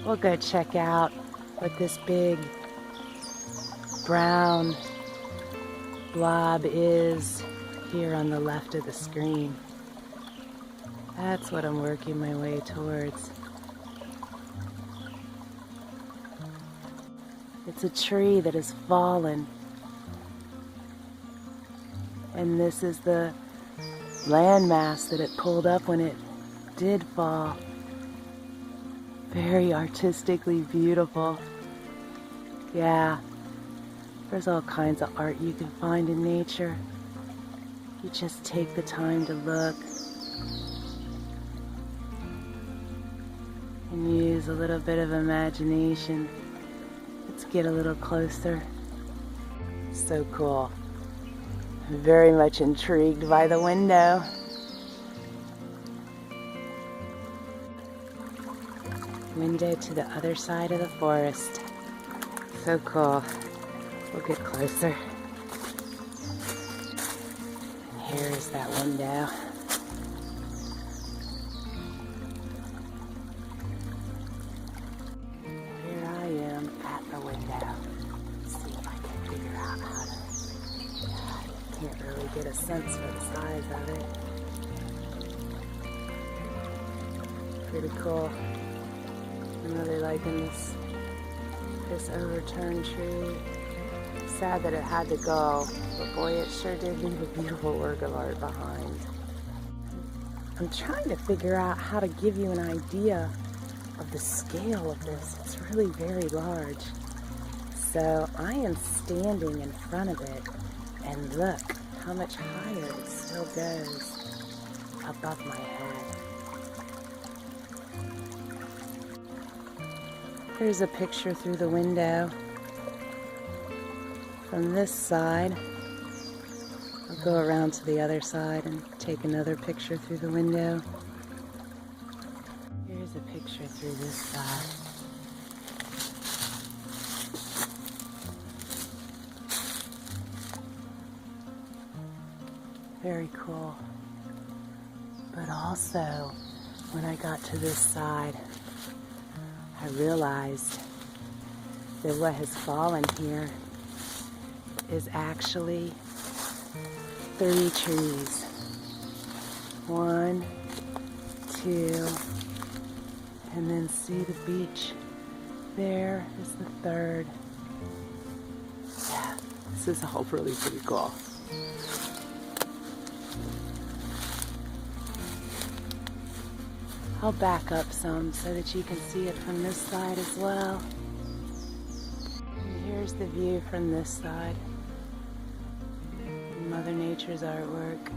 we'll go check out what this big brown blob is here on the left of the screen. That's what I'm working my way towards. It's a tree that has fallen, and this is the landmass that it pulled up when it did fall. Very artistically beautiful. Yeah, there's all kinds of art you can find in nature. You just take the time to look and use a little bit of imagination. Let's get a little closer. So cool. I'm very much intrigued by the window. Window to the other side of the forest. So cool. We'll get closer. And here is that window. Here I am at the window. Let's see if I can figure out how to... I can't really get a sense for the size of it. Pretty cool. I'm really liking this overturned tree. Sad that it had to go, but boy, it sure did leave a beautiful work of art behind. I'm trying to figure out how to give you an idea of the scale of this. It's really very large. So I am standing in front of it, and look how much higher it still goes above my head. Here's a picture through the window. From this side, I'll go around to the other side and take another picture through the window. Here's a picture through this side. Very cool. But also, when I got to this side, I realized that what has fallen here is actually 3 trees. 1, 2, and then see the beach. There is the 3rd. Yeah, this is all really pretty cool. I'll back up some so that you can see it from this side as well. And here's the view from this side. Mother Nature's artwork.